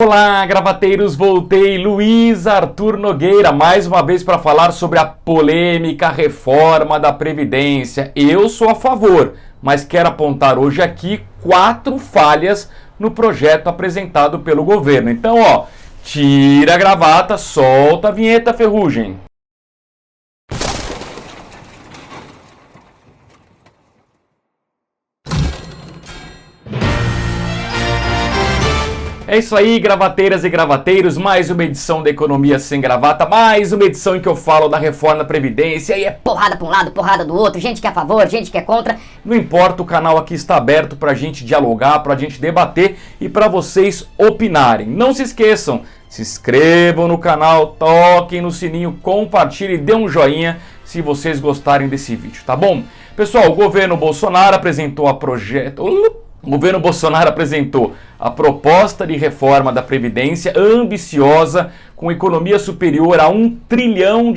Olá, gravateiros, voltei, Luiz Arthur Nogueira, mais uma vez para falar sobre a polêmica reforma da Previdência. Eu sou a favor, mas quero apontar hoje aqui 4 falhas no projeto apresentado pelo governo. Então, tira a gravata, solta a vinheta, Ferrugem. É isso aí, gravateiras e gravateiros, mais uma edição da Economia Sem Gravata, mais uma edição em que eu falo da reforma da Previdência e é porrada para um lado, porrada do outro, gente que é a favor, gente que é contra. Não importa, o canal aqui está aberto para a gente dialogar, para a gente debater e para vocês opinarem. Não se esqueçam, se inscrevam no canal, toquem no sininho, compartilhem e dê um joinha se vocês gostarem desse vídeo, tá bom? Pessoal, o governo Bolsonaro apresentou a proposta de reforma da Previdência ambiciosa, com economia superior a R$1 trilhão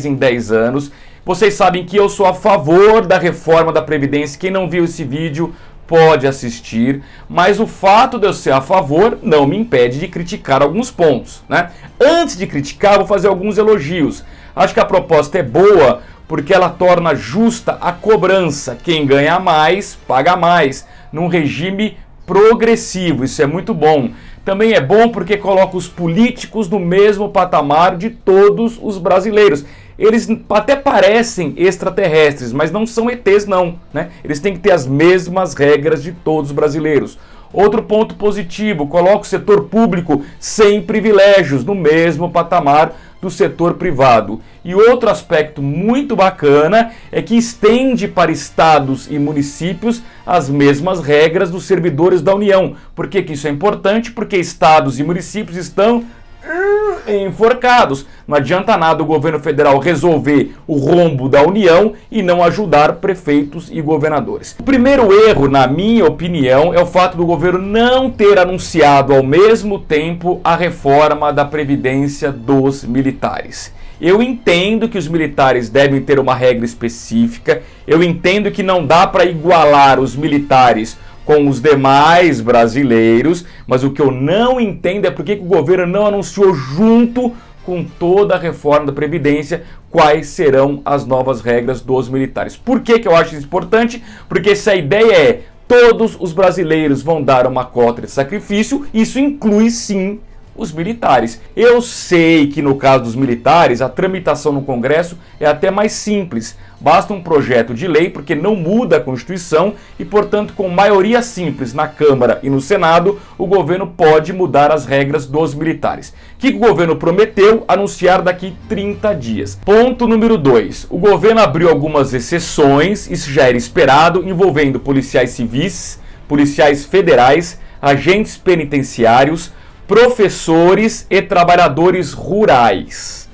em 10 anos. Vocês sabem que eu sou a favor da reforma da Previdência. Quem não viu esse vídeo pode assistir, mas o fato de eu ser a favor não me impede de criticar alguns pontos, né? Antes de criticar, vou fazer alguns elogios. Acho que a proposta é boa porque ela torna justa a cobrança. Quem ganha mais, paga mais, num regime progressivo. Isso é muito bom. Também é bom porque coloca os políticos no mesmo patamar de todos os brasileiros. Eles até parecem extraterrestres, mas não são ETs não, né? Eles têm que ter as mesmas regras de todos os brasileiros. Outro ponto positivo, coloca o setor público sem privilégios, no mesmo patamar do setor privado. E outro aspecto muito bacana é que estende para estados e municípios as mesmas regras dos servidores da União. Por que isso é importante? Porque estados e municípios estão enforcados. Não adianta nada o governo federal resolver o rombo da União e não ajudar prefeitos e governadores. O primeiro erro, na minha opinião, é o fato do governo não ter anunciado ao mesmo tempo a reforma da Previdência dos militares. Eu entendo que os militares devem ter uma regra específica, eu entendo que não dá para igualar os militares com os demais brasileiros, mas o que eu não entendo é por que o governo não anunciou junto com toda a reforma da Previdência quais serão as novas regras dos militares. Por que eu acho isso importante? Porque se a ideia é todos os brasileiros vão dar uma cota de sacrifício, isso inclui sim os militares. Eu sei que no caso dos militares a tramitação no Congresso é até mais simples. Basta um projeto de lei, porque não muda a Constituição e, portanto, com maioria simples na Câmara e no Senado, o governo pode mudar as regras dos militares. O que o governo prometeu? Anunciar daqui 30 dias. Ponto número 2. O governo abriu algumas exceções, isso já era esperado, envolvendo policiais civis, policiais federais, agentes penitenciários, professores e trabalhadores rurais.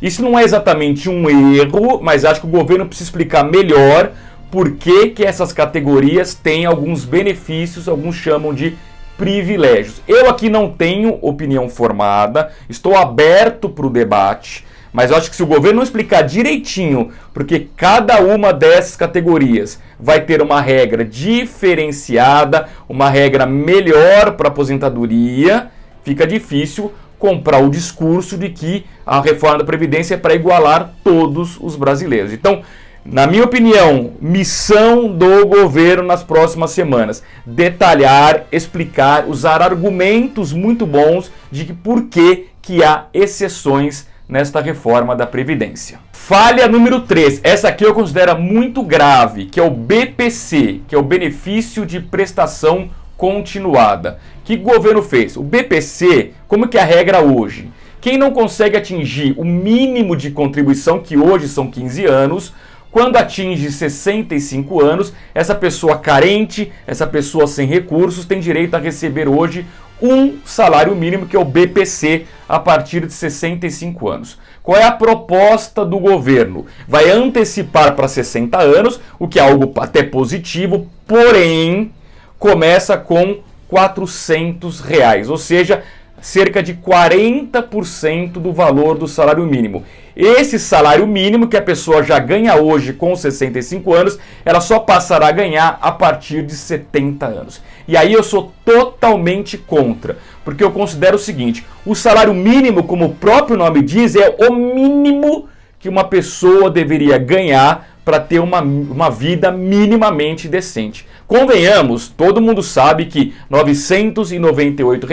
Isso não é exatamente um erro, mas acho que o governo precisa explicar melhor por que essas categorias têm alguns benefícios, alguns chamam de privilégios. Eu aqui não tenho opinião formada, estou aberto para o debate, mas eu acho que se o governo não explicar direitinho, porque cada uma dessas categorias vai ter uma regra diferenciada, uma regra melhor para aposentadoria, fica difícil comprar o discurso de que a reforma da Previdência é para igualar todos os brasileiros. Então, na minha opinião, missão do governo nas próximas semanas, detalhar, explicar, usar argumentos muito bons de que por que há exceções nesta reforma da Previdência. Falha número 3, essa aqui eu considero muito grave, que é o BPC, que é o Benefício de Prestação Continuada. O que o governo fez? O BPC, como que é a regra hoje? Quem não consegue atingir o mínimo de contribuição, que hoje são 15 anos, quando atinge 65 anos, essa pessoa carente, essa pessoa sem recursos, tem direito a receber hoje um salário mínimo, que é o BPC, a partir de 65 anos. Qual é a proposta do governo? Vai antecipar para 60 anos, o que é algo até positivo, porém começa com R$400, ou seja, cerca de 40% do valor do salário mínimo. Esse salário mínimo que a pessoa já ganha hoje com 65 anos, ela só passará a ganhar a partir de 70 anos. E aí eu sou totalmente contra, Porque eu considero o seguinte, o salário mínimo, como o próprio nome diz, é o mínimo que uma pessoa deveria ganhar para ter uma vida minimamente decente. Convenhamos, todo mundo sabe que R$ 998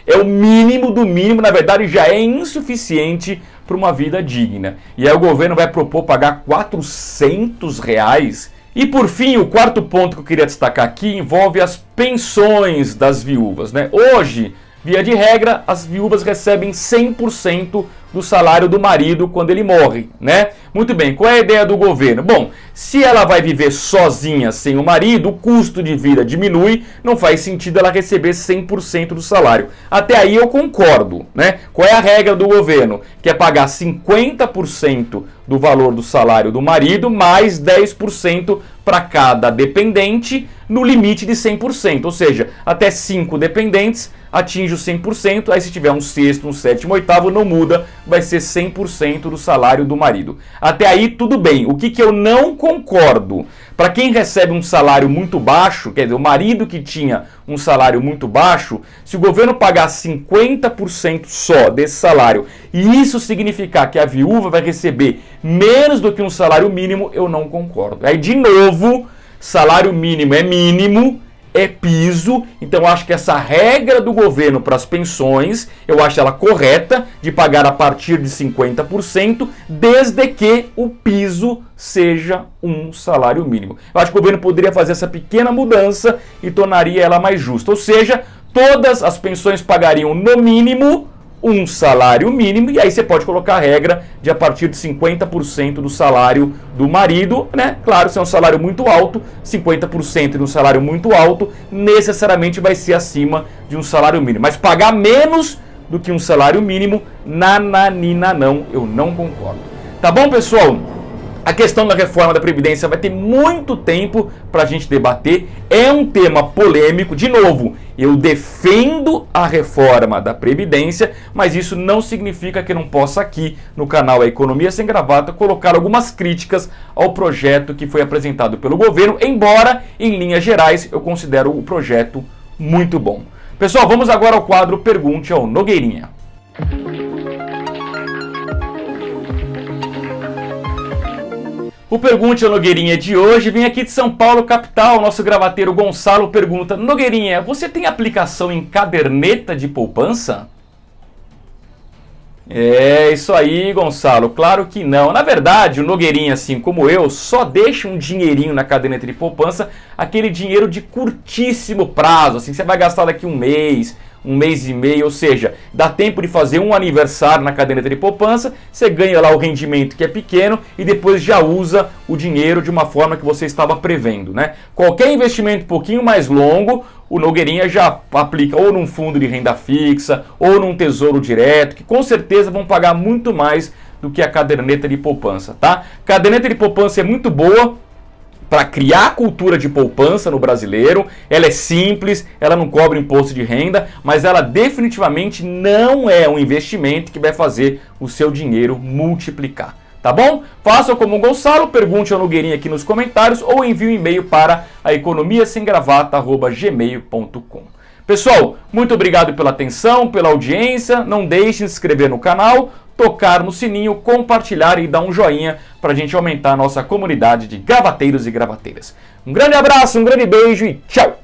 é o mínimo do mínimo, na verdade já é insuficiente para uma vida digna. E aí o governo vai propor pagar R$ 400. E por fim, o quarto ponto que eu queria destacar aqui envolve as pensões das viúvas, né? Hoje, via de regra, as viúvas recebem 100% do salário do marido quando ele morre, né? Muito bem, qual é a ideia do governo? Bom, se ela vai viver sozinha sem o marido, o custo de vida diminui, não faz sentido ela receber 100% do salário. Até aí eu concordo, né? Qual é a regra do governo? Que é pagar 50% do valor do salário do marido, mais 10% para cada dependente, no limite de 100%, ou seja, até 5 dependentes atinge o 100%, aí se tiver um sexto, um sétimo, um oitavo, não muda, vai ser 100% do salário do marido. Até aí tudo bem. O que eu não concordo? Para quem recebe um salário muito baixo, quer dizer, o marido que tinha um salário muito baixo, se o governo pagar 50% só desse salário, e isso significar que a viúva vai receber menos do que um salário mínimo, eu não concordo. Aí, de novo, salário mínimo é mínimo, é piso, então eu acho que essa regra do governo para as pensões, eu acho ela correta, de pagar a partir de 50%, desde que o piso seja um salário mínimo. Eu acho que o governo poderia fazer essa pequena mudança e tornaria ela mais justa, ou seja, todas as pensões pagariam no mínimo um salário mínimo, e aí você pode colocar a regra de a partir de 50% do salário do marido, né? Claro, se é um salário muito alto, 50% de um salário muito alto, necessariamente vai ser acima de um salário mínimo. Mas pagar menos do que um salário mínimo, nananina não, eu não concordo. Tá bom, pessoal? A questão da reforma da Previdência vai ter muito tempo para a gente debater. É um tema polêmico. De novo, eu defendo a reforma da Previdência, mas isso não significa que eu não possa aqui no canal A Economia Sem Gravata colocar algumas críticas ao projeto que foi apresentado pelo governo, embora, em linhas gerais, eu considero o projeto muito bom. Pessoal, vamos agora ao quadro Pergunte ao Nogueirinha. O Pergunte ao Nogueirinha de hoje vem aqui de São Paulo, capital. Nosso gravateiro Gonçalo pergunta: Nogueirinha, você tem aplicação em caderneta de poupança? É isso aí, Gonçalo. Claro que não. Na verdade, o Nogueirinha, assim como eu, só deixa um dinheirinho na caderneta de poupança, aquele dinheiro de curtíssimo prazo. Assim, você vai gastar daqui um mês e meio, ou seja, dá tempo de fazer um aniversário na caderneta de poupança, você ganha lá o rendimento que é pequeno e depois já usa o dinheiro de uma forma que você estava prevendo, né? Qualquer investimento um pouquinho mais longo, o Nogueirinha já aplica ou num fundo de renda fixa ou num tesouro direto, que com certeza vão pagar muito mais do que a caderneta de poupança, tá? Caderneta de poupança é muito boa para criar a cultura de poupança no brasileiro. Ela é simples, ela não cobra imposto de renda, mas ela definitivamente não é um investimento que vai fazer o seu dinheiro multiplicar. Tá bom? Faça como o Gonçalo, pergunte ao Nogueirinha aqui nos comentários ou envie um e-mail para aeconomiasemgravata@gmail.com. Pessoal, muito obrigado pela atenção, pela audiência. Não deixe de se inscrever no canal, tocar no sininho, compartilhar e dar um joinha para a gente aumentar a nossa comunidade de gravateiros e gravateiras. Um grande abraço, um grande beijo e tchau!